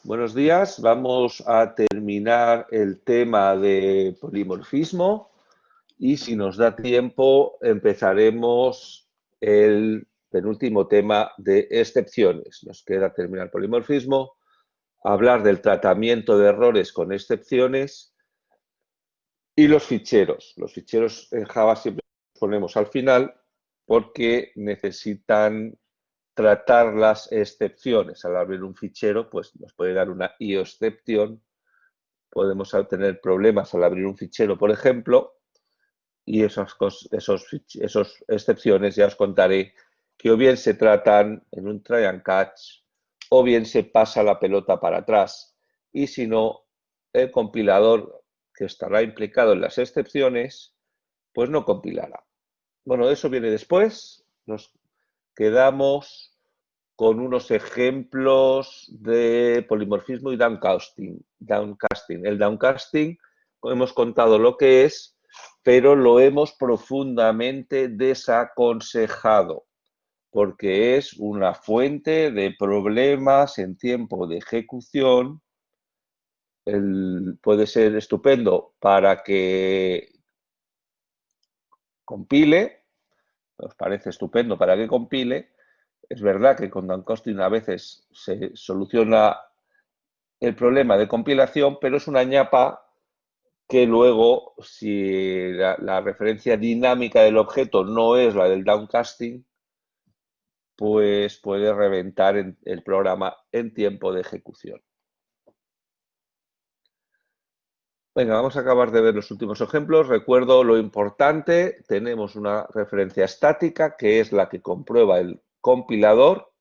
Buenos días. Vamos a terminar el tema de polimorfismo y si nos da tiempo empezaremos el penúltimo tema de excepciones. Nos queda terminar polimorfismo, hablar del tratamiento de errores con excepciones y los ficheros. Los ficheros en Java siempre los ponemos al final porque necesitan tratar las excepciones. Al abrir un fichero, pues nos puede dar una IOexception. Podemos tener problemas al abrir un fichero, por ejemplo, y esas excepciones ya os contaré que o bien se tratan en un try and catch o bien se pasa la pelota para atrás. Y si no, el compilador que estará implicado en las excepciones, pues no compilará. Bueno, eso viene después. Nos quedamos con unos ejemplos de polimorfismo y downcasting. El downcasting, hemos contado lo que es, pero lo hemos profundamente desaconsejado, porque es una fuente de problemas en tiempo de ejecución. Puede ser estupendo para que compile, nos parece estupendo para que compile. Es verdad que con downcasting a veces se soluciona el problema de compilación, pero es una ñapa que luego, si la referencia dinámica del objeto no es la del downcasting, pues puede reventar el programa en tiempo de ejecución. Venga, vamos a acabar de ver los últimos ejemplos. Recuerdo lo importante, tenemos una referencia estática, que es la que comprueba el compilador,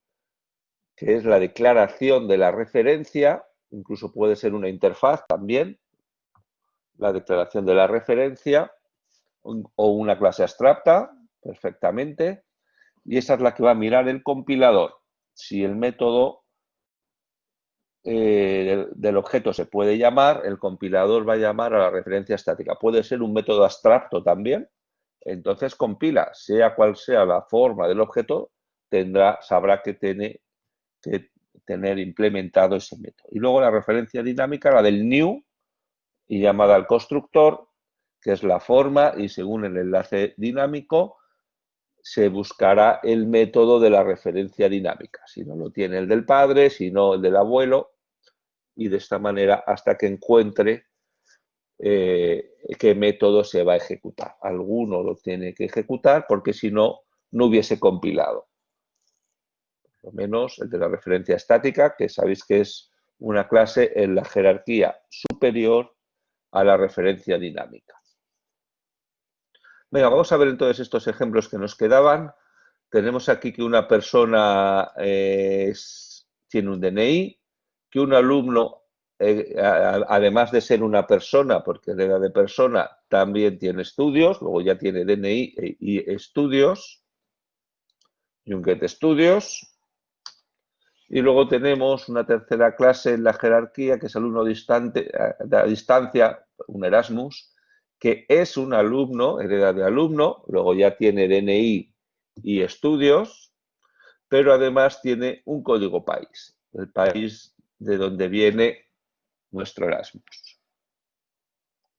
que es la declaración de la referencia, incluso puede ser una interfaz también, la declaración de la referencia, o una clase abstracta, perfectamente, y esa es la que va a mirar el compilador. Si el método del objeto se puede llamar, el compilador va a llamar a la referencia estática. Puede ser un método abstracto también, entonces compila, sea cual sea la forma del objeto, sabrá que tiene que tener implementado ese método. Y luego la referencia dinámica, la del new, y llamada al constructor, que es la forma, y según el enlace dinámico se buscará el método de la referencia dinámica. Si no lo tiene el del padre, si no el del abuelo, y de esta manera hasta que encuentre qué método se va a ejecutar. Alguno lo tiene que ejecutar porque si no, no hubiese compilado. Por lo menos el de la referencia estática, que sabéis que es una clase en la jerarquía superior a la referencia dinámica. Venga, vamos a ver entonces estos ejemplos que nos quedaban. Tenemos aquí que una persona tiene un DNI, que un alumno, además de ser una persona, porque hereda de persona, también tiene estudios, luego ya tiene DNI y estudios, y un getEstudios. Y luego tenemos una tercera clase en la jerarquía, que es alumno distante, a distancia, un Erasmus, que es un alumno, hereda de alumno, luego ya tiene DNI y estudios, pero además tiene un código país, el país de donde viene nuestro Erasmus.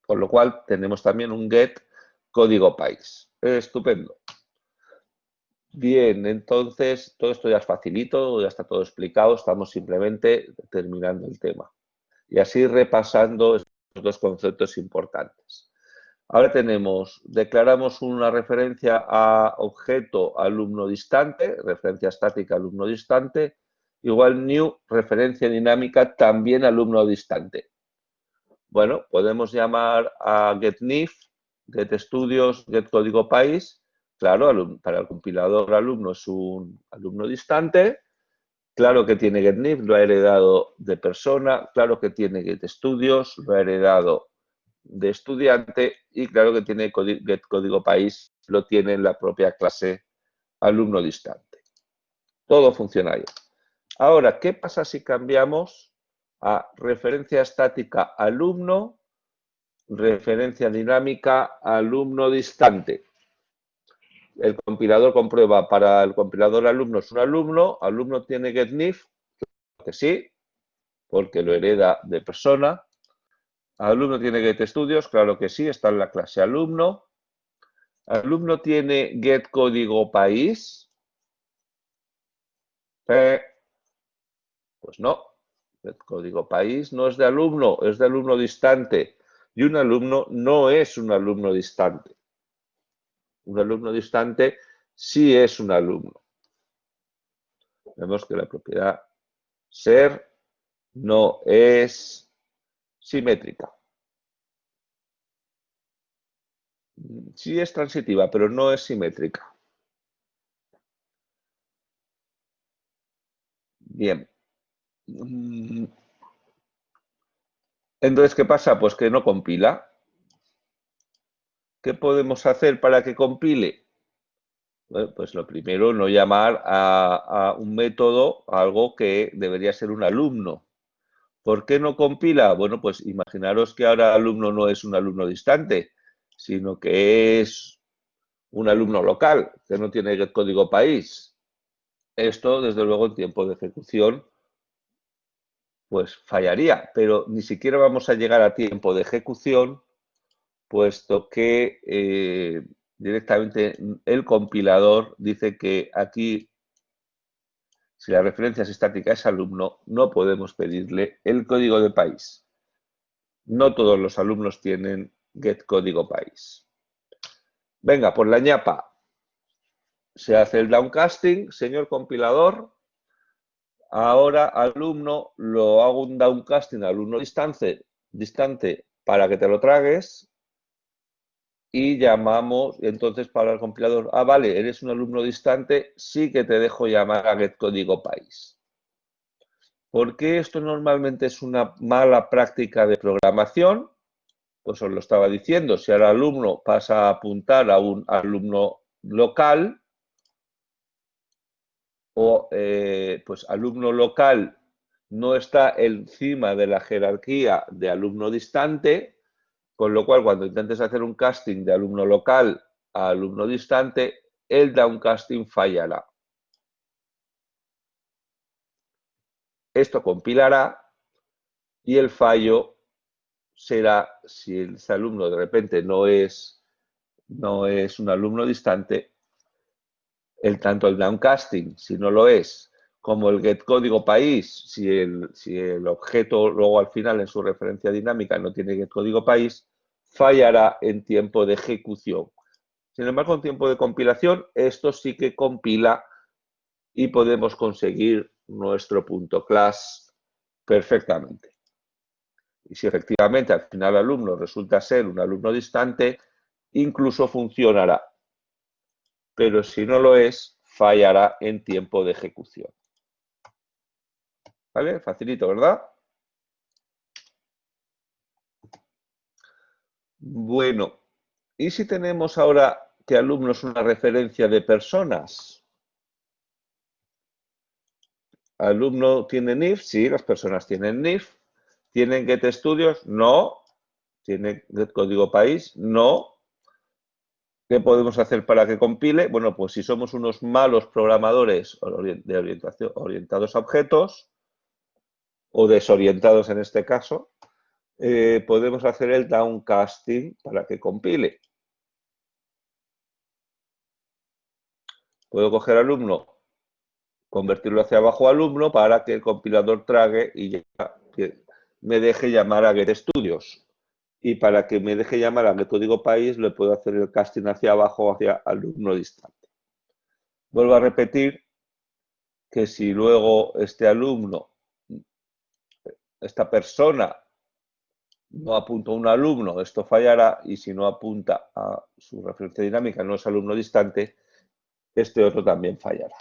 Con lo cual tenemos también un get código país. Estupendo. Bien, entonces todo esto ya es facilito, ya está todo explicado, estamos simplemente terminando el tema. Y así repasando estos dos conceptos importantes. Ahora declaramos una referencia a objeto alumno distante, referencia estática alumno distante, igual new, referencia dinámica también alumno distante. Bueno, podemos llamar a getNif, getEstudios, getCódigo país. Claro, para el compilador alumno es un alumno distante. Claro que tiene getNif, lo ha heredado de persona. Claro que tiene getEstudios, lo ha heredado de estudiante. Y claro que tiene getCódigo país, lo tiene en la propia clase alumno distante. Todo funciona bien. Ahora, ¿qué pasa si cambiamos a referencia estática alumno, referencia dinámica alumno distante? El compilador comprueba, para el compilador alumno es un alumno tiene getNif, que sí, porque lo hereda de persona. ¿Alumno tiene getEstudios? Claro que sí, está en la clase alumno. ¿Alumno tiene getCódigo país? Pues no. GetCódigo país no es de alumno, es de alumno distante. Y un alumno no es un alumno distante. Un alumno distante sí es un alumno. Vemos que la propiedad ser no es simétrica. Sí es transitiva, pero no es simétrica. Bien. Entonces, ¿qué pasa? Pues que no compila. ¿Qué podemos hacer para que compile? Bueno, pues lo primero, no llamar a un método a algo que debería ser un alumno. ¿Por qué no compila? Bueno, pues imaginaros que ahora alumno no es un alumno distante, sino que es un alumno local, que no tiene getCódigo país. Esto, desde luego, en tiempo de ejecución, pues fallaría, pero ni siquiera vamos a llegar a tiempo de ejecución, puesto que directamente el compilador dice que aquí, si la referencia estática es alumno, no podemos pedirle el código de país. No todos los alumnos tienen getCódigo país. Venga, por la ñapa. Se hace el downcasting, señor compilador. Ahora, alumno, lo hago un downcasting alumno distante para que te lo tragues. Y llamamos, entonces para el compilador, vale, eres un alumno distante, sí que te dejo llamar a getCódigo país. ¿Por qué esto normalmente es una mala práctica de programación? Pues os lo estaba diciendo, si ahora el alumno pasa a apuntar a un alumno local, o pues alumno local no está encima de la jerarquía de alumno distante, con lo cual cuando intentes hacer un casting de alumno local a alumno distante, el downcasting fallará. Esto compilará y el fallo será si ese alumno de repente no es un alumno distante, tanto el downcasting, si no lo es, como el getCódigo país, si el objeto luego al final en su referencia dinámica no tiene getCódigo país, fallará en tiempo de ejecución. Sin embargo, en tiempo de compilación, esto sí que compila y podemos conseguir nuestro punto class perfectamente. Y si efectivamente al final el alumno resulta ser un alumno distante, incluso funcionará. Pero si no lo es, fallará en tiempo de ejecución. ¿Vale? Facilito, ¿verdad? Bueno, ¿y si tenemos ahora que alumno es una referencia de personas? ¿Alumno tiene NIF? Sí, las personas tienen NIF. ¿Tienen getEstudios? No. ¿Tienen getCódigo país? No. ¿Qué podemos hacer para que compile? Bueno, pues si somos unos malos programadores orientados a objetos, o desorientados en este caso, podemos hacer el downcasting para que compile. Puedo coger alumno, convertirlo hacia abajo a alumno para que el compilador trague y ya me deje llamar a getEstudios. Y para que me deje llamar a getCódigo país, le puedo hacer el casting hacia abajo, hacia alumno distante. Vuelvo a repetir que si luego este alumno, esta persona, no apunta a un alumno, esto fallará, y si no apunta a su referencia dinámica, no es alumno distante, este otro también fallará.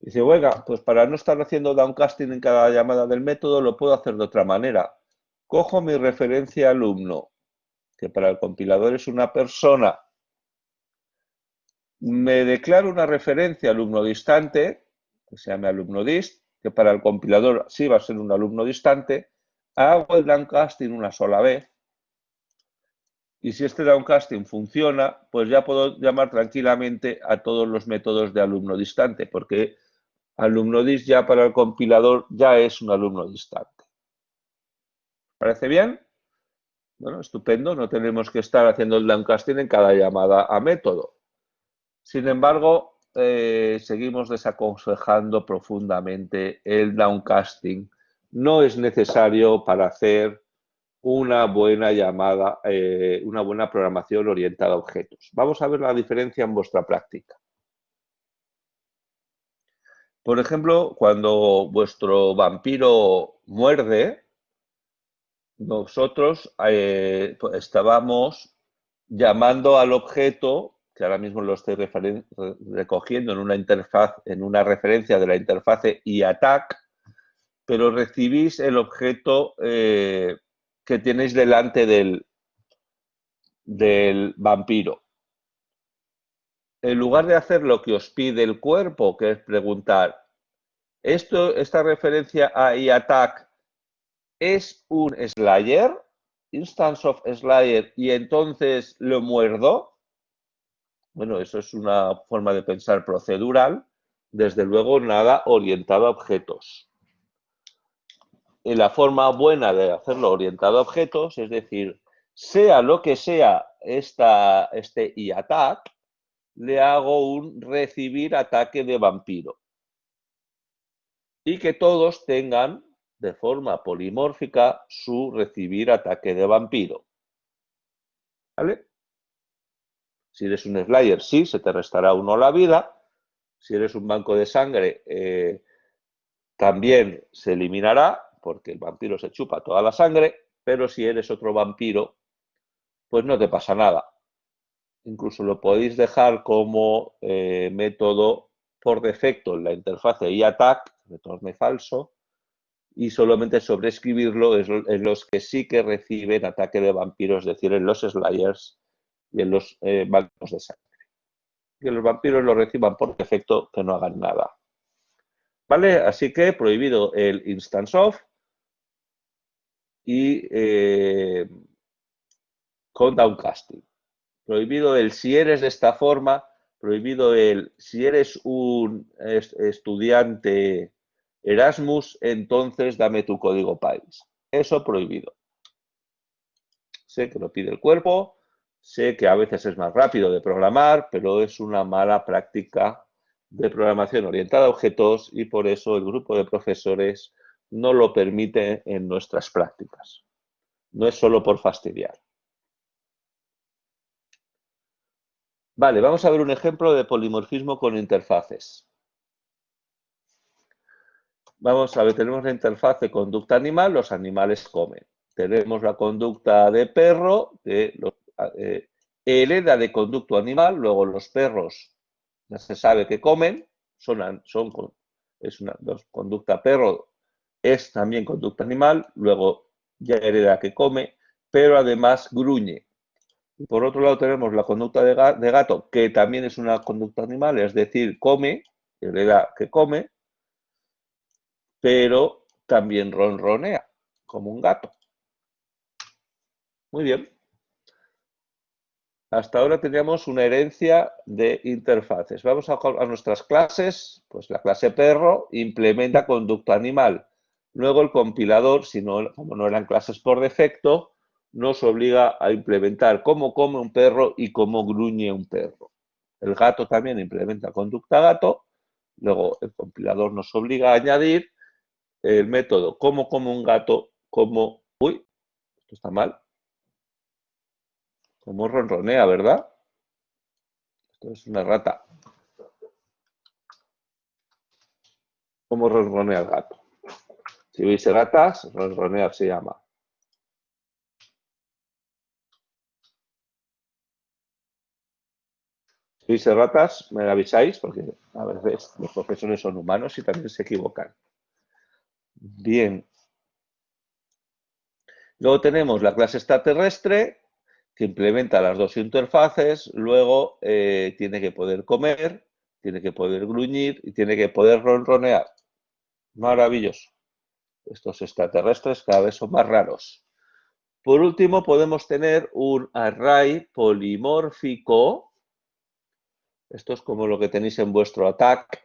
Dice, bueno, pues para no estar haciendo downcasting en cada llamada del método, lo puedo hacer de otra manera. Cojo mi referencia alumno, que para el compilador es una persona, me declaro una referencia alumno distante, que se llame alumno dist, que para el compilador sí va a ser un alumno distante, hago el downcasting una sola vez, y si este downcasting funciona, pues ya puedo llamar tranquilamente a todos los métodos de alumno distante, porque alumno dis ya para el compilador ya es un alumno distante. ¿Parece bien? Bueno, estupendo, no tenemos que estar haciendo el downcasting en cada llamada a método. Sin embargo, seguimos desaconsejando profundamente el downcasting. No es necesario para hacer una buena llamada, una buena programación orientada a objetos. Vamos a ver la diferencia en vuestra práctica. Por ejemplo, cuando vuestro vampiro muerde, nosotros estábamos llamando al objeto, que ahora mismo lo estoy recogiendo en una interfaz, en una referencia de la interfase IATAC, pero recibís el objeto que tenéis delante del vampiro. En lugar de hacer lo que os pide el cuerpo, que es preguntar, esta referencia a IATAC es un Slayer, instance of Slayer, y entonces lo muerdo. Bueno, eso es una forma de pensar procedural, desde luego nada orientado a objetos. Y la forma buena de hacerlo orientado a objetos, es decir, sea lo que sea este IATAC, le hago un recibir ataque de vampiro. Y que todos tengan de forma polimórfica su recibir ataque de vampiro. ¿Vale? Si eres un Slayer, sí, se te restará 1 la vida. Si eres un banco de sangre, también se eliminará, porque el vampiro se chupa toda la sangre, pero si eres otro vampiro, pues no te pasa nada. Incluso lo podéis dejar como método por defecto en la interfase IATAC, retorne falso, y solamente sobreescribirlo en los que sí que reciben ataque de vampiro, es decir, en los Slayers y en los bancos de sangre. Que los vampiros lo reciban por defecto, que no hagan nada. ¿Vale? Así que prohibido el instance of y con downcasting. Prohibido el si eres de esta forma, prohibido el si eres un estudiante Erasmus, entonces dame tu código país. Eso prohibido. Sé que lo pide el cuerpo, sé que a veces es más rápido de programar, pero es una mala práctica de programación orientada a objetos y por eso el grupo de profesores no lo permite en nuestras prácticas. No es solo por fastidiar. Vale, vamos a ver un ejemplo de polimorfismo con interfaces. Vamos a ver, tenemos la interfaz de conducta animal, los animales comen. Tenemos la conducta de perro, que hereda de conducto animal, luego los perros ya se sabe que comen, es una conducta perro, es también conducta animal, luego ya hereda que come, pero además gruñe. Y por otro lado tenemos la conducta de gato, que también es una conducta animal, es decir, come, hereda que come, pero también ronronea, como un gato. Muy bien. Hasta ahora teníamos una herencia de interfaces. Vamos a nuestras clases. Pues la clase perro implementa conducta animal. Luego el compilador, como no eran clases por defecto, nos obliga a implementar cómo come un perro y cómo gruñe un perro. El gato también implementa conducta gato. Luego el compilador nos obliga a añadir el método cómo come un gato, como... Uy, esto está mal. Como ronronea, ¿verdad? Esto es una rata. Como ronronea el gato. Si veis ratas, ronronear se llama. Si veis ratas, me avisáis, porque a veces los profesores son humanos y también se equivocan. Bien. Luego tenemos la clase extraterrestre, que implementa las dos interfaces, luego tiene que poder comer, tiene que poder gruñir y tiene que poder ronronear. Maravilloso. Estos extraterrestres cada vez son más raros. Por último, podemos tener un array polimórfico. Esto es como lo que tenéis en vuestro ATAC,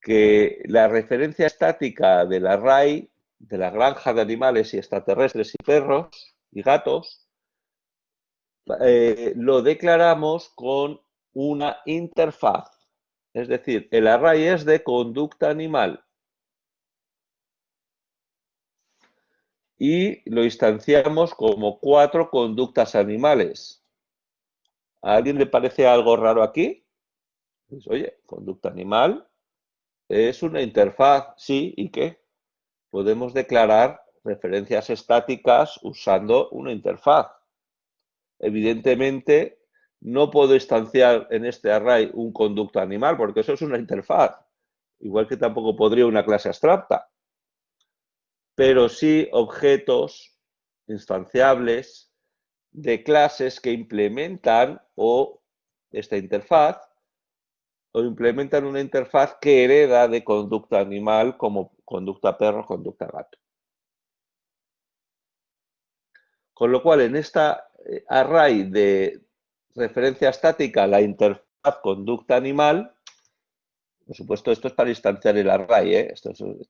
que la referencia estática del array, de la granja de animales y extraterrestres y perros y gatos, lo declaramos con una interfaz. Es decir, el array es de conducta animal. Y lo instanciamos como 4 conductas animales. ¿A alguien le parece algo raro aquí? Pues, oye, conducta animal es una interfaz, sí, ¿y qué? Podemos declarar referencias estáticas usando una interfaz. Evidentemente, no puedo instanciar en este array un conducto animal porque eso es una interfaz, igual que tampoco podría una clase abstracta, pero sí objetos instanciables de clases que implementan esta interfaz o implementan una interfaz que hereda de conducta animal como conducta perro, conducta gato. Con lo cual, en esta array de referencia estática, la interfaz conducta animal, por supuesto, esto es para instanciar el array,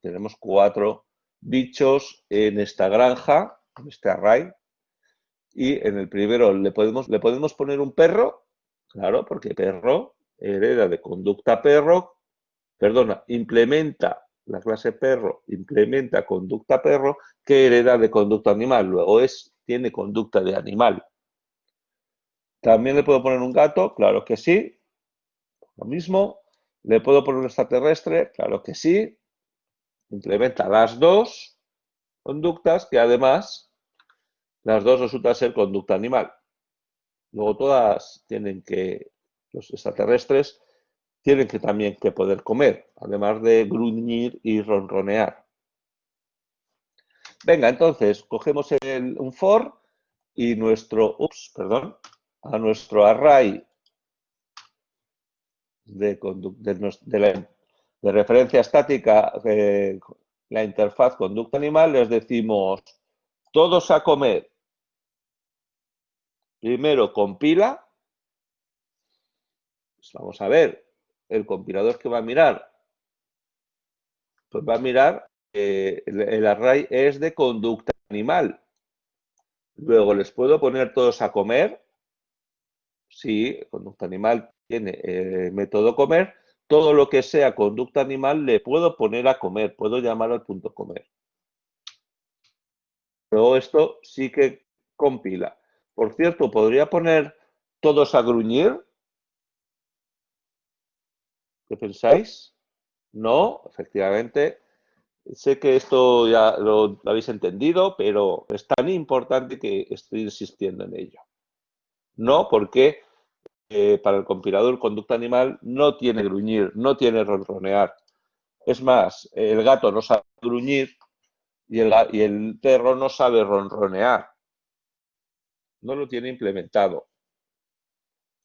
tenemos 4 bichos en esta granja, en este array, y en el primero le podemos poner un perro, claro, porque perro hereda de conducta perro, perdona, implementa la clase perro, implementa conducta perro que hereda de conducta animal, luego tiene conducta de animal. También le puedo poner un gato, claro que sí, lo mismo. Le puedo poner un extraterrestre, claro que sí. Implementa las 2 conductas que además las 2 resultan ser conducta animal. Luego todas los extraterrestres tienen que también que poder comer, además de gruñir y ronronear. Venga, entonces, cogemos un for y a nuestro array de referencia estática, la interfaz conducta animal, les decimos todos a comer. Primero compila. Pues vamos a ver, el compilador que va a mirar, pues va a mirar el array es de conducta animal. Luego les puedo poner todos a comer. Sí, conducta animal tiene método comer. Todo lo que sea conducta animal le puedo poner a comer. Puedo llamar al punto comer. Pero esto sí que compila. Por cierto, ¿podría poner todos a gruñir? ¿Qué pensáis? No, efectivamente. Sé que esto ya lo habéis entendido, pero es tan importante que estoy insistiendo en ello. No, porque para el compilador conducta animal no tiene gruñir, no tiene ronronear. Es más, el gato no sabe gruñir y el perro no sabe ronronear. No lo tiene implementado.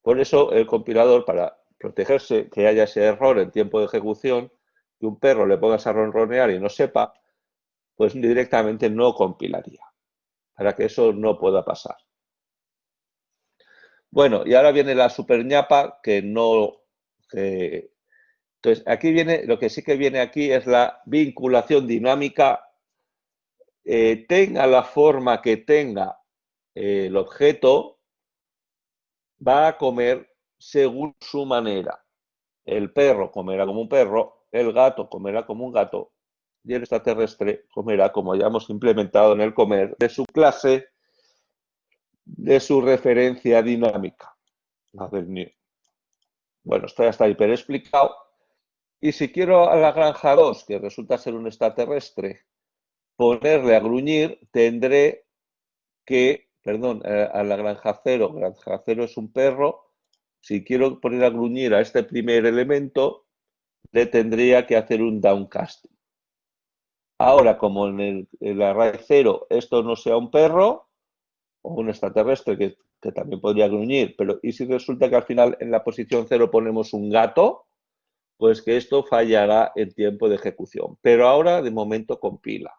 Por eso el compilador, para protegerse que haya ese error en tiempo de ejecución, que un perro le pongas a ronronear y no sepa, pues directamente no compilaría, para que eso no pueda pasar. Bueno, y ahora viene la super ñapa que no... Entonces, aquí viene, lo que sí que viene aquí es la vinculación dinámica, tenga la forma que tenga el objeto, va a comer según su manera. El perro comerá como un perro, el gato comerá como un gato y el extraterrestre comerá como hayamos implementado en el comer de su clase, de su referencia dinámica. Bueno, esto ya está hiper explicado. Y si quiero a la granja 2, que resulta ser un extraterrestre, ponerle a gruñir, tendré que, perdón, a la granja 0 es un perro, si quiero poner a gruñir a este primer elemento, le tendría que hacer un downcasting. Ahora, como en el array 0 esto no sea un perro o un extraterrestre que también podría gruñir, pero ¿y si resulta que al final en la posición 0 ponemos un gato? Pues que esto fallará en tiempo de ejecución. Pero ahora, de momento, compila.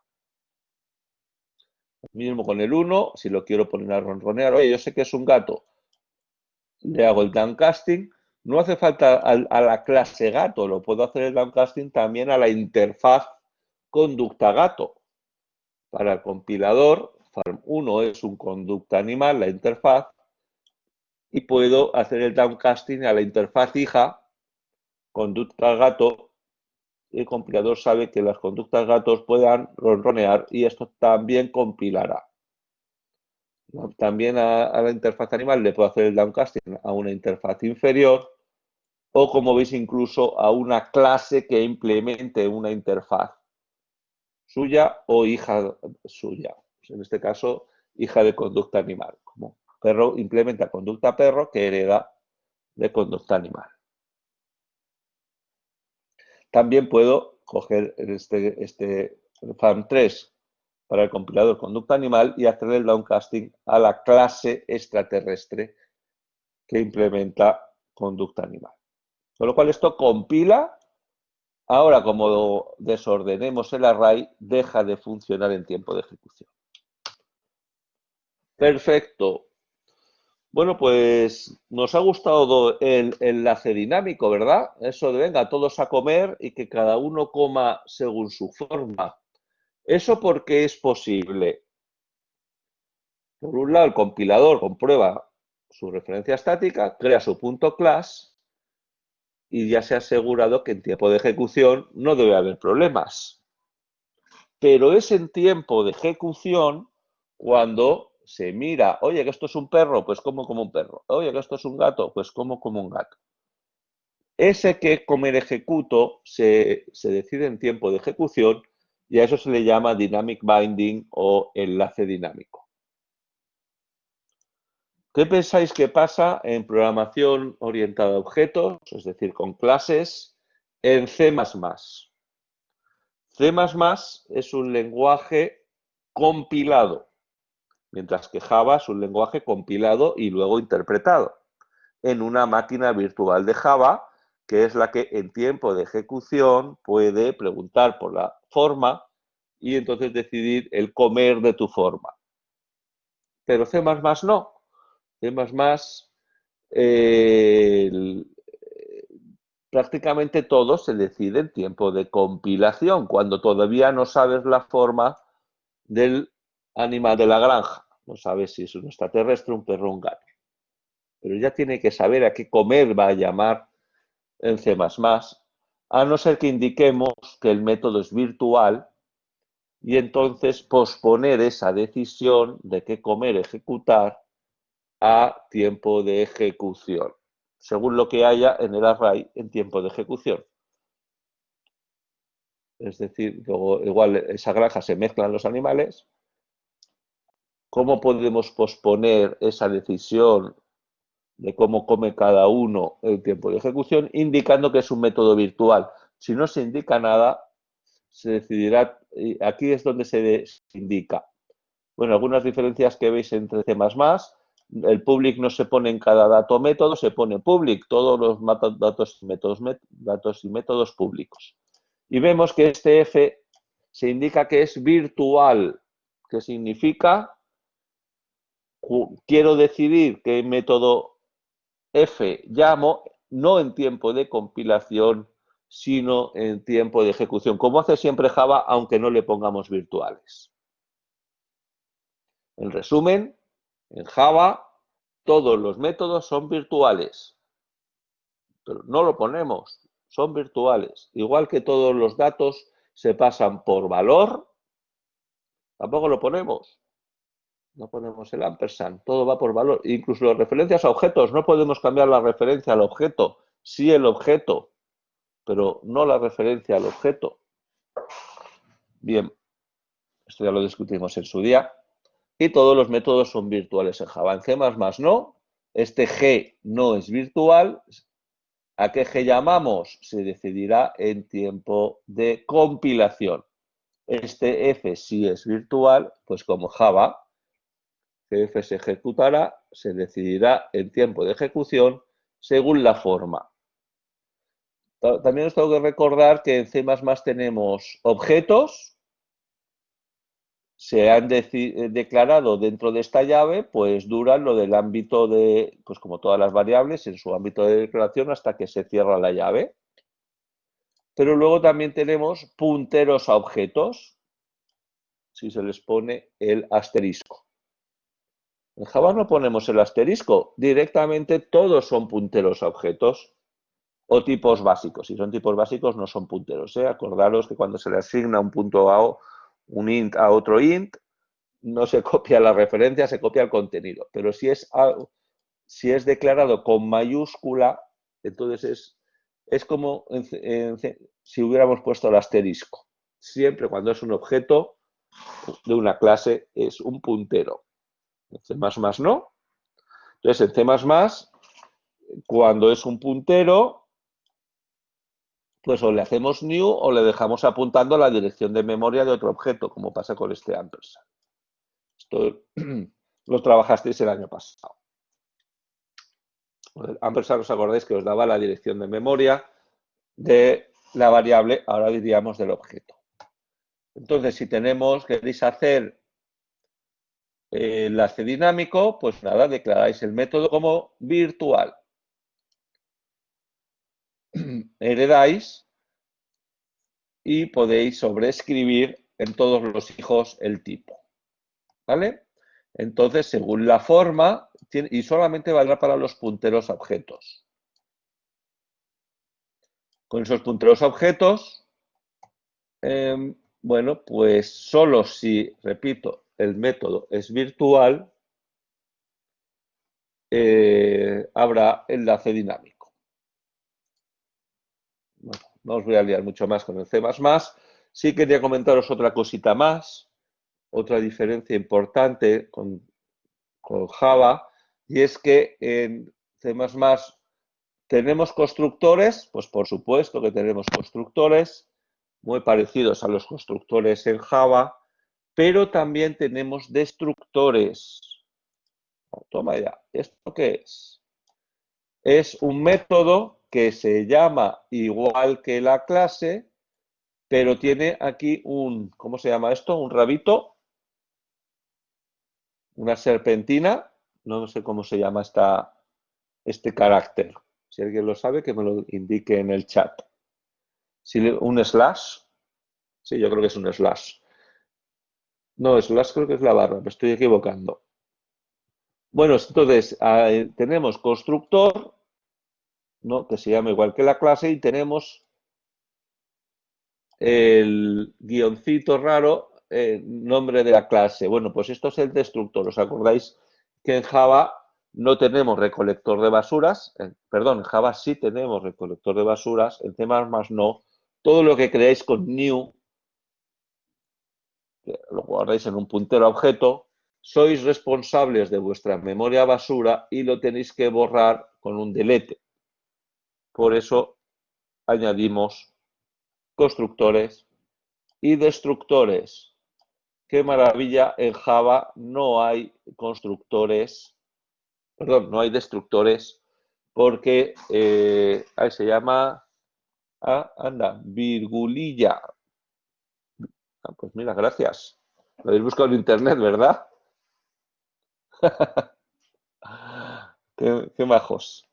Mismo con el 1, si lo quiero poner a ronronear, oye, yo sé que es un gato, le hago el downcasting, No hace falta a la clase gato, lo puedo hacer el downcasting también a la interfaz conducta gato. Para el compilador, farm1 es un conducta animal, la interfaz, y puedo hacer el downcasting a la interfaz hija, conducta gato, y el compilador sabe que las conductas gatos puedan ronronear y esto también compilará. También a la interfaz animal le puedo hacer el downcasting a una interfaz inferior o, como veis, incluso a una clase que implemente una interfaz suya o hija suya. En este caso, hija de conducta animal. Como perro implementa conducta perro que hereda de conducta animal. También puedo coger este farm3 para el compilador conducta animal y hacer el downcasting a la clase extraterrestre que implementa conducta animal. Con lo cual esto compila. Ahora, como desordenemos el array, deja de funcionar en tiempo de ejecución. Perfecto. Bueno, pues nos ha gustado el enlace dinámico, ¿verdad? Eso de venga, todos a comer y que cada uno coma según su forma. ¿Eso por qué es posible? Por un lado, el compilador comprueba su referencia estática, crea su punto class y ya se ha asegurado que en tiempo de ejecución no debe haber problemas. Pero es en tiempo de ejecución cuando se mira, oye, que esto es un perro, pues como un perro. Oye, que esto es un gato, pues como un gato. Ese que comer ejecuto se decide en tiempo de ejecución y a eso se le llama dynamic binding o enlace dinámico. ¿Qué pensáis que pasa en programación orientada a objetos, es decir, con clases, en C++? C++ es un lenguaje compilado, mientras que Java es un lenguaje compilado y luego interpretado en una máquina virtual de Java, que es la que en tiempo de ejecución puede preguntar por la forma y entonces decidir el comer de tu forma. Pero C++ no. C++ prácticamente todo se decide en tiempo de compilación, cuando todavía no sabes la forma del animal de la granja. No sabes si es un extraterrestre, un perro o un gato. Pero ya tiene que saber a qué comer va a llamar en C++, a no ser que indiquemos que el método es virtual y entonces posponer esa decisión de qué comer ejecutar a tiempo de ejecución, según lo que haya en el array en tiempo de ejecución. Es decir, luego igual esa granja se mezclan los animales. ¿Cómo podemos posponer esa decisión de cómo come cada uno el tiempo de ejecución, indicando que es un método virtual? Si no se indica nada, se decidirá, aquí es donde se indica. Bueno, algunas diferencias que veis entre C++, el public no se pone en cada dato método, se pone public, todos los datos y métodos públicos. Y vemos que este F se indica que es virtual, que significa quiero decidir qué método F llamo, no en tiempo de compilación, sino en tiempo de ejecución, como hace siempre Java, aunque no le pongamos virtuales. En resumen, en Java todos los métodos son virtuales, pero no lo ponemos, son virtuales. Igual que todos los datos se pasan por valor, tampoco lo ponemos. No ponemos el ampersand, todo va por valor. Incluso las referencias a objetos, no podemos cambiar la referencia al objeto, sí el objeto, pero no la referencia al objeto. Bien, esto ya lo discutimos en su día. Y todos los métodos son virtuales en Java. En C++ no, este G no es virtual. ¿A qué G llamamos? Se decidirá en tiempo de compilación. Este F sí es virtual, pues como Java, F se ejecutará, se decidirá en tiempo de ejecución según la forma. También os tengo que recordar que en C++ tenemos objetos, se han declarado dentro de esta llave, pues duran lo del ámbito de, pues como todas las variables, en su ámbito de declaración hasta que se cierra la llave. Pero luego también tenemos punteros a objetos, si se les pone el asterisco. En Java no ponemos el asterisco, directamente todos son punteros a objetos o tipos básicos. Si son tipos básicos no son punteros. Acordaros que cuando se le asigna un punto a un int a otro int, no se copia la referencia, se copia el contenido. Pero si es declarado con mayúscula, entonces es como si hubiéramos puesto el asterisco. Siempre cuando es un objeto de una clase es un puntero. En C++ no. Entonces en C++, cuando es un puntero, pues o le hacemos new o le dejamos apuntando la dirección de memoria de otro objeto, como pasa con este ampersand. Esto lo trabajasteis el año pasado. El ampersand, ¿os acordáis que os daba la dirección de memoria de la variable, ahora diríamos del objeto? Entonces, si queréis hacer enlace dinámico, pues nada, declaráis el método como virtual. Heredáis y podéis sobreescribir en todos los hijos el tipo. ¿Vale? Entonces, según la forma, y solamente valdrá para los punteros a objetos. Con esos punteros a objetos, bueno, pues solo si, repito, el método es virtual, habrá enlace dinámico. Bueno, no os voy a liar mucho más con el C++. Sí quería comentaros otra cosita más, otra diferencia importante con Java, y es que en C++ tenemos constructores, pues por supuesto que tenemos constructores, muy parecidos a los constructores en Java, pero también tenemos destructores. Oh, toma ya, ¿esto qué es? Es un método que se llama igual que la clase, pero tiene aquí ¿cómo se llama esto? Un rabito, una serpentina, no sé cómo se llama este carácter. Si alguien lo sabe, que me lo indique en el chat. Un slash, sí, yo creo que es un slash. No, slash creo que es la barra, me estoy equivocando. Bueno, entonces tenemos constructor, ¿no? Que se llama igual que la clase, y tenemos el guioncito raro, nombre de la clase. Bueno, pues esto es el destructor. ¿Os acordáis que en Java no tenemos recolector de basuras? Perdón, en Java sí tenemos recolector de basuras, en C++ no. Todo lo que creáis con new, que lo guardáis en un puntero a objeto, sois responsables de vuestra memoria basura y lo tenéis que borrar con un delete. Por eso añadimos constructores y destructores. Qué maravilla, en Java no hay constructores, perdón, no hay destructores, porque ahí se llama, virgulilla. Pues mira, gracias. Lo habéis buscado en internet, ¿verdad? Qué majos.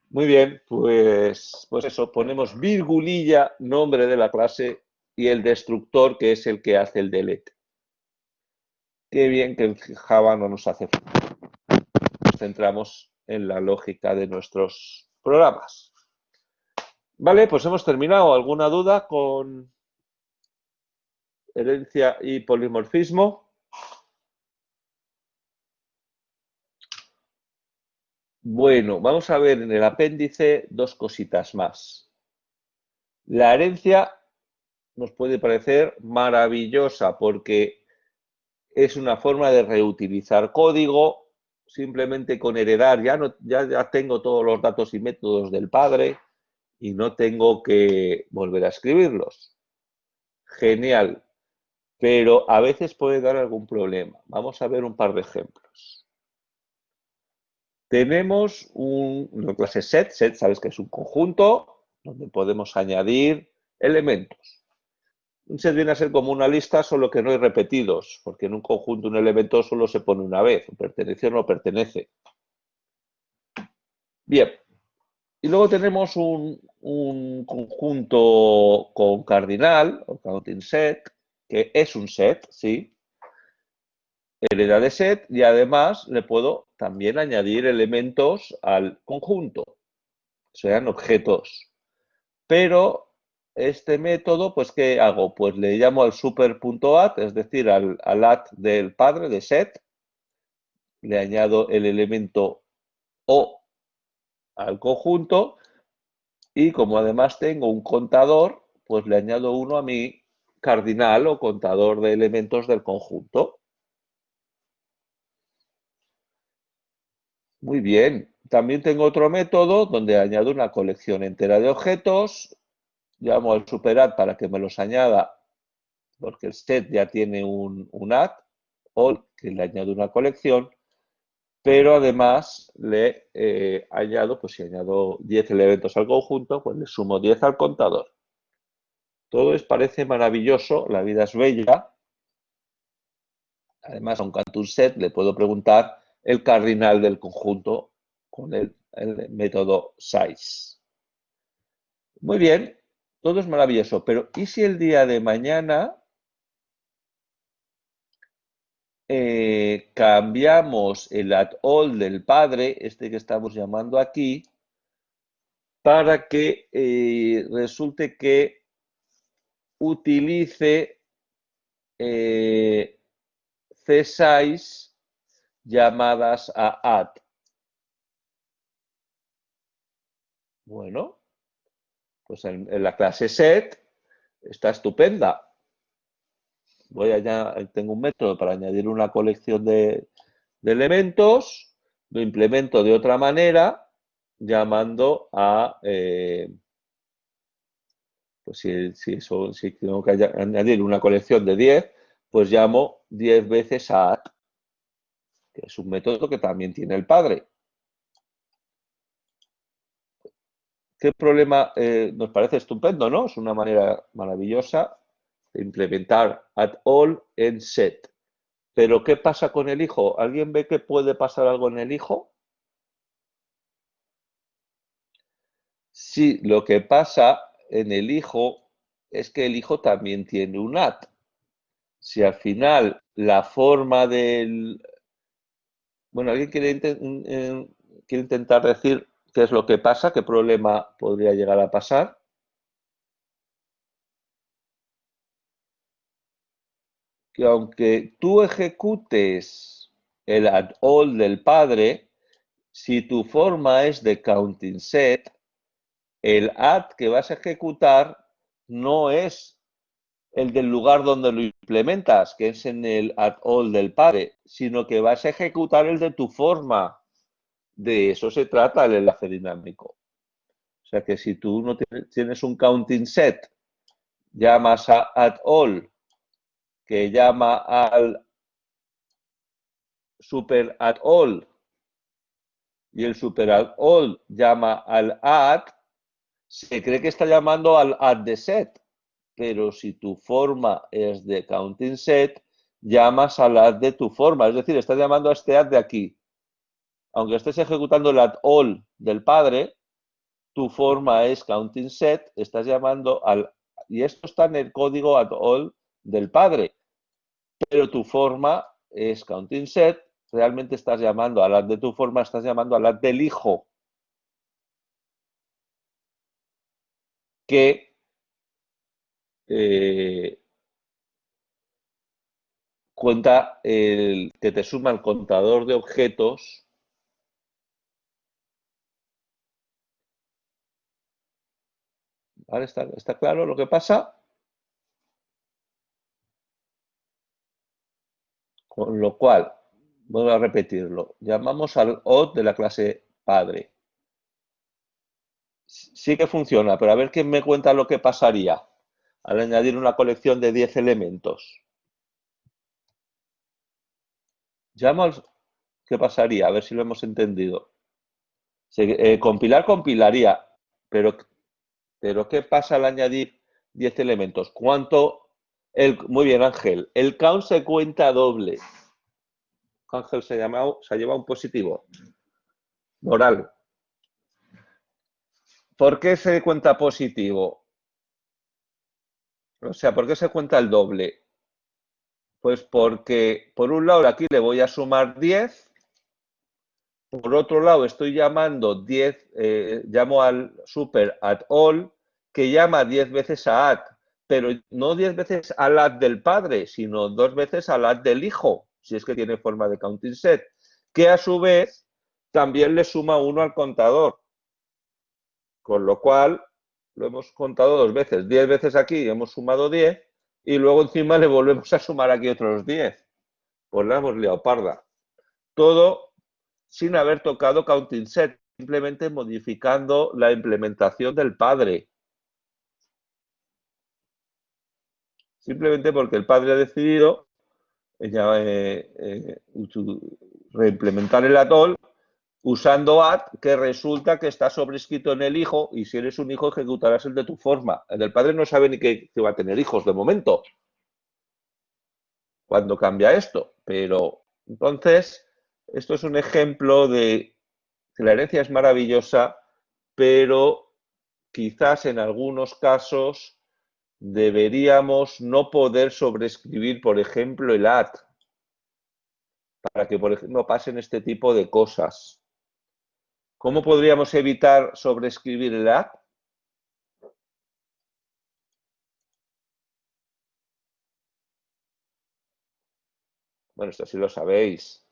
Muy bien, pues eso, ponemos virgulilla, nombre de la clase, y el destructor, que es el que hace el delete. Qué bien que en Java no nos hace falta. Nos centramos en la lógica de nuestros programas. Vale, pues hemos terminado. ¿Alguna duda con herencia y polimorfismo? Bueno, vamos a ver en el apéndice dos cositas más. La herencia nos puede parecer maravillosa porque es una forma de reutilizar código. Simplemente con heredar ya tengo todos los datos y métodos del padre y no tengo que volver a escribirlos. Genial, pero a veces puede dar algún problema. Vamos a ver un par de ejemplos. Tenemos una clase set. Set, sabes que es un conjunto donde podemos añadir elementos. Un set viene a ser como una lista, solo que no hay repetidos, porque en un conjunto un elemento solo se pone una vez, pertenece o no pertenece. Bien, y luego tenemos un conjunto con cardinal, o counting set, que es un set, ¿sí? Hereda de set, y además le puedo también añadir elementos al conjunto, sean objetos. Pero este método, pues, ¿qué hago? Pues le llamo al super.add, es decir, al add del padre de set, le añado el elemento O al conjunto y como además tengo un contador, pues le añado uno a mi cardinal o contador de elementos del conjunto. Muy bien. También tengo otro método donde añado una colección entera de objetos, llamo al superadd para que me los añada, porque el set ya tiene un add, o que le añado una colección, pero además le añado, pues si añado 10 elementos al conjunto, pues le sumo 10 al contador. Todo parece maravilloso, la vida es bella. Además, a un Cantor set le puedo preguntar el cardinal del conjunto con el método size. Muy bien, todo es maravilloso, pero ¿y si el día de mañana cambiamos el at all del padre, este que estamos llamando aquí, para que resulte que utilice C6 llamadas a add? Bueno, pues en la clase set está estupenda. Tengo un método para añadir una colección de elementos, lo implemento de otra manera, llamando a, pues si tengo que añadir una colección de 10, pues llamo 10 veces a add, que es un método que también tiene el padre. ¿Qué problema? Nos parece estupendo, ¿no? Es una manera maravillosa de implementar add all en set. Pero ¿qué pasa con el hijo? ¿Alguien ve que puede pasar algo en el hijo? Sí, lo que pasa en el hijo es que el hijo también tiene un add. Si al final la forma del... Bueno, ¿alguien quiere intentar decir qué es lo que pasa? ¿Qué problema podría llegar a pasar? Que aunque tú ejecutes el add all del padre, si tu forma es de counting set, el add que vas a ejecutar no es el del lugar donde lo implementas, que es en el add all del padre, sino que vas a ejecutar el de tu forma. De eso se trata el enlace dinámico. O sea que si tú no tienes un counting set, llamas a add all, que llama al super add all, y el super add all llama al add, se cree que está llamando al add de set. Pero si tu forma es de counting set, llamas al add de tu forma. Es decir, estás llamando a este add de aquí. Aunque estés ejecutando el add all del padre, tu forma es counting set, estás llamando al... Y esto está en el código add all del padre. Pero tu forma es counting set, realmente estás llamando al add de tu forma, estás llamando al add del hijo. Que cuenta que te suma el contador de objetos. ¿Vale? ¿Está claro lo que pasa? Con lo cual, vuelvo a repetirlo, llamamos al OD de la clase padre. Sí que funciona, pero a ver quién me cuenta lo que pasaría al añadir una colección de 10 elementos. Llamo ¿qué pasaría? A ver si lo hemos entendido. Compilaría, pero ¿qué pasa al añadir 10 elementos? ¿Cuánto Muy bien, Ángel. El count se cuenta doble. Ángel se ha llevado un positivo. Moral. ¿Por qué se cuenta positivo? O sea, ¿por qué se cuenta el doble? Pues porque, por un lado, aquí le voy a sumar 10. Por otro lado, estoy llamando 10, llamo al super add all, que llama 10 veces a add, pero no 10 veces al add del padre, sino 2 veces al add del hijo, si es que tiene forma de counting set, que a su vez también le suma 1 al contador. Con lo cual, lo hemos contado 2 veces. 10 veces aquí hemos sumado 10 y luego encima le volvemos a sumar aquí otros 10. Pues la hemos liado parda. Todo sin haber tocado counting set, simplemente modificando la implementación del padre. Simplemente porque el padre ha decidido reimplementar el atol usando add, que resulta que está sobrescrito en el hijo, y si eres un hijo ejecutarás el de tu forma. El del padre no sabe ni que va a tener hijos de momento, cuando cambia esto. Pero entonces, esto es un ejemplo de que la herencia es maravillosa, pero quizás en algunos casos deberíamos no poder sobreescribir, por ejemplo, el add, para que, por ejemplo, no pasen este tipo de cosas. ¿Cómo podríamos evitar sobreescribir el add? Bueno, esto sí lo sabéis.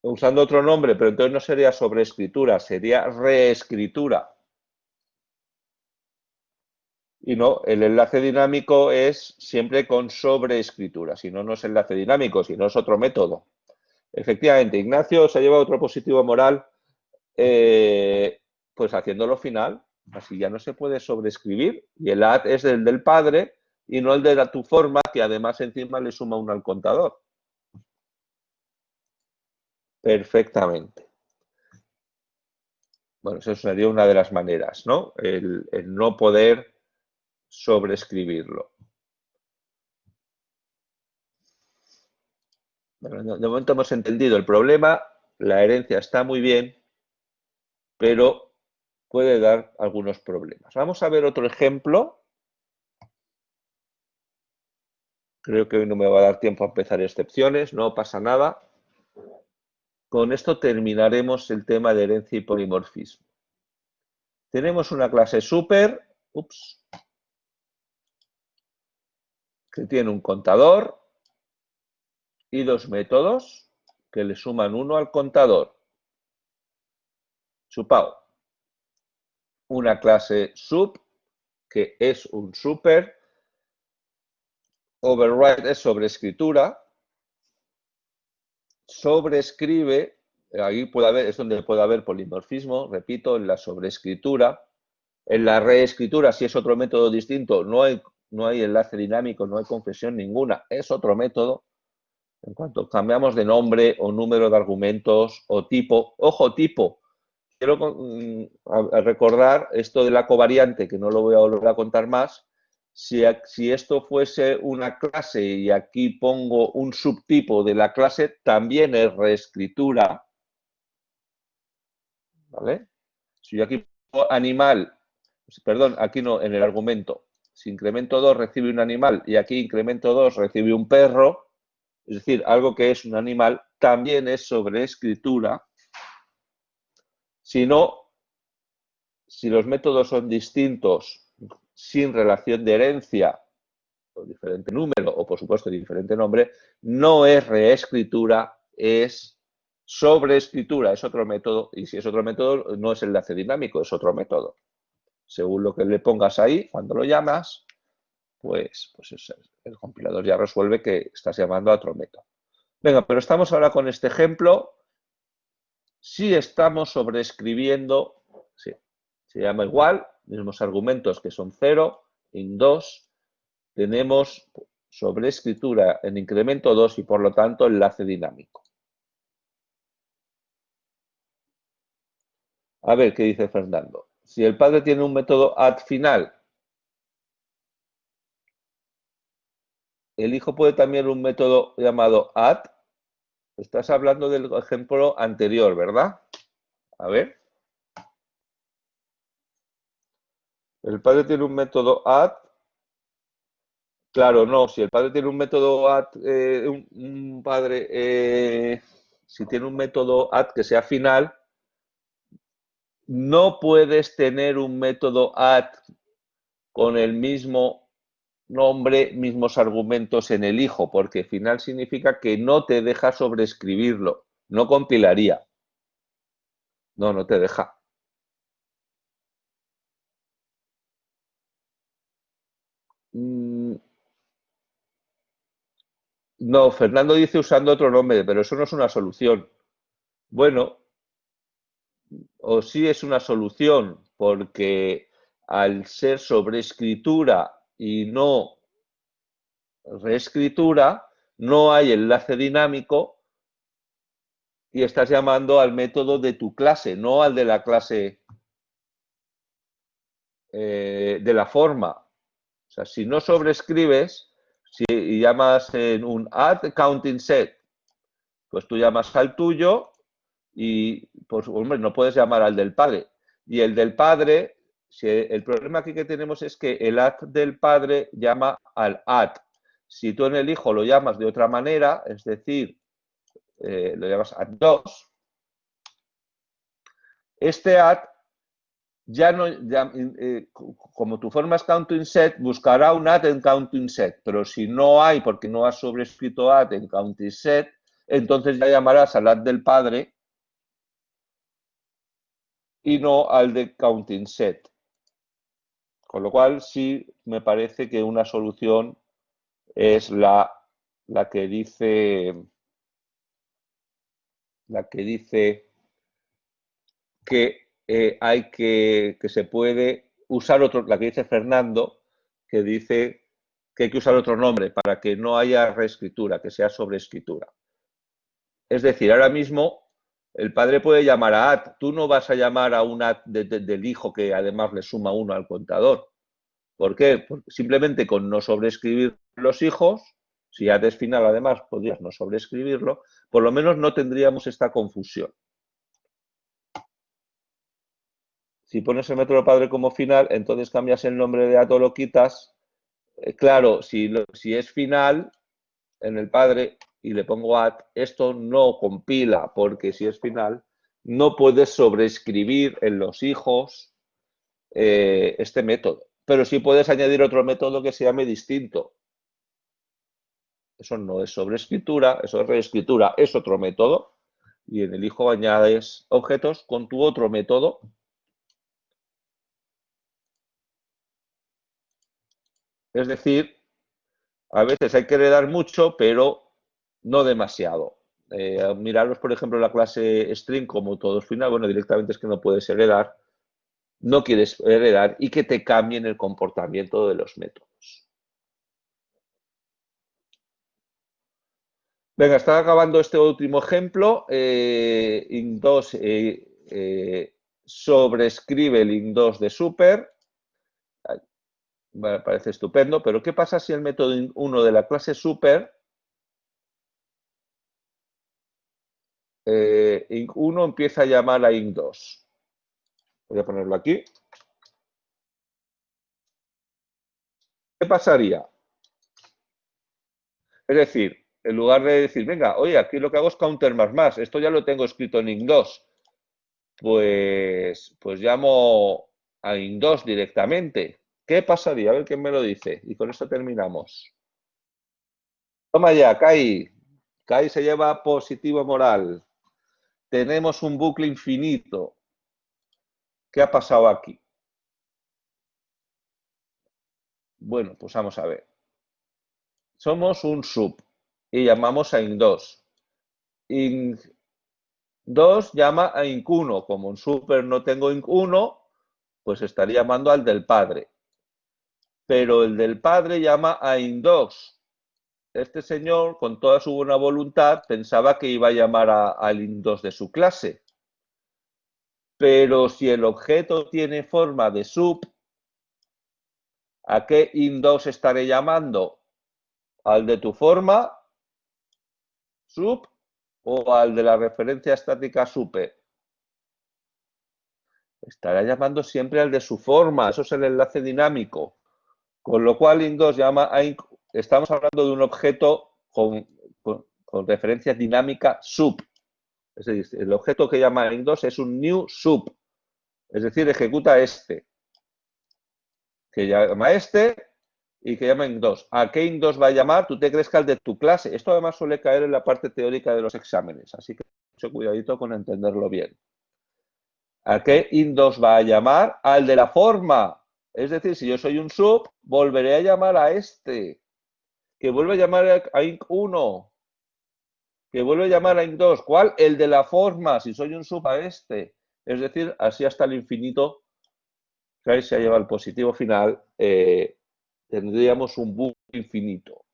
Usando otro nombre, pero entonces no sería sobreescritura, sería reescritura. Y no, el enlace dinámico es siempre con sobreescritura, si no, no es enlace dinámico, si no es otro método. Efectivamente, Ignacio se lleva otro positivo moral, pues haciéndolo final, así ya no se puede sobreescribir, y el add es el del padre y no el de tu forma, que además encima le suma uno al contador. Perfectamente. Bueno, eso sería una de las maneras, ¿no? El no poder sobreescribirlo. Bueno, de momento hemos entendido el problema, la herencia está muy bien, pero puede dar algunos problemas. Vamos a ver otro ejemplo. Creo que hoy no me va a dar tiempo a empezar excepciones, no pasa nada. Con esto terminaremos el tema de herencia y polimorfismo. Tenemos una clase super, que tiene un contador y 2 métodos que le suman 1 al contador. Chupao. Una clase sub, que es un super. Override es sobreescritura. Sobreescribe, ahí puede haber, es donde puede haber polimorfismo, repito, en la sobreescritura. En la reescritura, si es otro método distinto, no hay enlace dinámico, no hay confesión ninguna, es otro método. En cuanto cambiamos de nombre o número de argumentos o tipo, ojo, tipo, quiero recordar esto de la covariante, que no lo voy a volver a contar más. Si esto fuese una clase y aquí pongo un subtipo de la clase, también es reescritura. ¿Vale? Si yo aquí pongo animal, perdón, aquí no, en el argumento, si incremento 2 recibe un animal y aquí incremento 2 recibe un perro, es decir, algo que es un animal, también es sobreescritura. Si no, si los métodos son distintos, sin relación de herencia, o diferente número, o por supuesto diferente nombre, no es reescritura, es sobreescritura, es otro método, y si es otro método, no es enlace dinámico, es otro método. Según lo que le pongas ahí, cuando lo llamas, pues el compilador ya resuelve que estás llamando a otro método. Venga, pero estamos ahora con este ejemplo. Si estamos sobreescribiendo, sí, se llama igual, mismos argumentos que son 0, en 2, tenemos sobreescritura en incremento 2 y por lo tanto enlace dinámico. A ver qué dice Fernando. Si el padre tiene un método add final, el hijo puede también un método llamado add. Estás hablando del ejemplo anterior, ¿verdad? A ver. El padre tiene un método add. Claro, no. Si el padre tiene un método add, un padre, si tiene un método add que sea final, no puedes tener un método add con el mismo nombre, mismos argumentos en el hijo, porque final significa que no te deja sobreescribirlo, no compilaría. No, no te deja. No, Fernando dice usando otro nombre, pero eso no es una solución. Bueno, o sí es una solución, porque al ser sobreescritura y no reescritura, no hay enlace dinámico y estás llamando al método de tu clase, no al de la clase de la forma. O sea, si no sobrescribes y llamas en un add counting set, pues tú llamas al tuyo y, pues, hombre, no puedes llamar al del padre. Y el del padre, si el problema aquí que tenemos es que el add del padre llama al add. Si tú en el hijo lo llamas de otra manera, es decir, lo llamas add 2, este add ya no, ya, como tu forma es counting set, buscará un add en counting set, pero si no hay, porque no has sobrescrito add en counting set, entonces ya llamarás al add del padre y no al de counting set. Con lo cual, sí me parece que una solución es la que dice que hay que se puede usar otro, la que dice Fernando, que dice que hay que usar otro nombre para que no haya reescritura, que sea sobreescritura. Es decir, ahora mismo el padre puede llamar a add, tú no vas a llamar a un add del hijo que además le suma uno al contador. ¿Por qué? Porque simplemente con no sobreescribir los hijos, si add es final además podrías no sobreescribirlo, por lo menos no tendríamos esta confusión. Si pones el método padre como final, entonces cambias el nombre de add o lo quitas. Claro, si es final en el padre y le pongo add, esto no compila, porque si es final, no puedes sobreescribir en los hijos este método. Pero sí puedes añadir otro método que se llame distinto. Eso no es sobreescritura, eso es reescritura, es otro método. Y en el hijo añades objetos con tu otro método. Es decir, a veces hay que heredar mucho, pero no demasiado. Miraros, por ejemplo, la clase string como todos final, bueno, directamente es que no puedes heredar, no quieres heredar y que te cambien el comportamiento de los métodos. Venga, está acabando este último ejemplo. int2 sobrescribe el int2 de super. Me parece estupendo, pero ¿qué pasa si el método int1 de la clase super int1 empieza a llamar a int2? Voy a ponerlo aquí. ¿Qué pasaría? Es decir, en lugar de decir, venga, oye, aquí lo que hago es counter más, esto ya lo tengo escrito en int2, pues llamo a int2 directamente. ¿Qué pasaría? A ver quién me lo dice. Y con esto terminamos. Toma ya, Kai. Kai se lleva positivo moral. Tenemos un bucle infinito. ¿Qué ha pasado aquí? Bueno, pues vamos a ver. Somos un sub y llamamos a int2. Int2 llama a inc1. Como en super no tengo inc1, pues estaría llamando al del padre. Pero el del padre llama a int2. Este señor, con toda su buena voluntad, pensaba que iba a llamar al int2 de su clase. Pero si el objeto tiene forma de sub, ¿a qué int2 estaré llamando? al de tu forma, sub, o al de la referencia estática supe. Estará llamando siempre al de su forma, eso es el enlace dinámico. Con lo cual, int2 llama a estamos hablando de un objeto con referencia dinámica sub. Es decir, el objeto que llama int2 es un new sub. Es decir, ejecuta este, que llama este y que llama int2. ¿A qué int2 va a llamar? Tú te crees que al de tu clase. Esto además suele caer en la parte teórica de los exámenes, así que mucho cuidadito con entenderlo bien. ¿A qué int2 va a llamar? Al de la forma. Es decir, si yo soy un sub, volveré a llamar a este, que vuelve a llamar a int1, que vuelve a llamar a int2. ¿Cuál? El de la forma, si soy un sub a este. Es decir, así hasta el infinito, que ahí se lleva el positivo final, tendríamos un bucle infinito.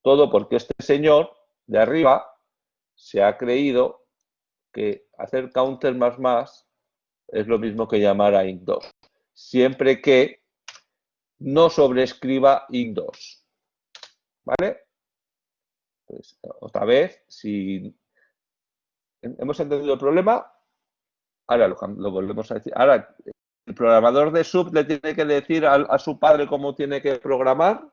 Todo porque este señor de arriba se ha creído que hacer counter más es lo mismo que llamar a int2, siempre que no sobrescriba int2. ¿Vale? Pues, otra vez, si hemos entendido el problema, ahora lo volvemos a decir. Ahora, el programador de sub le tiene que decir a su padre cómo tiene que programar.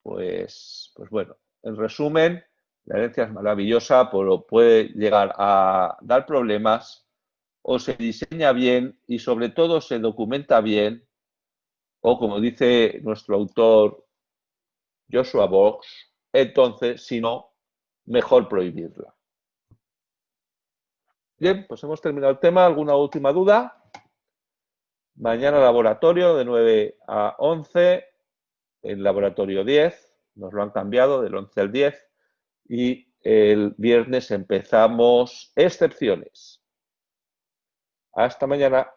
Pues bueno, en resumen, la herencia es maravillosa, pero puede llegar a dar problemas, o se diseña bien y sobre todo se documenta bien, o como dice nuestro autor Joshua Box, entonces, si no, mejor prohibirla. Bien, pues hemos terminado el tema. ¿Alguna última duda? Mañana laboratorio de 9 a 11, en laboratorio 10, nos lo han cambiado del 11 al 10, y el viernes empezamos excepciones. Hasta mañana.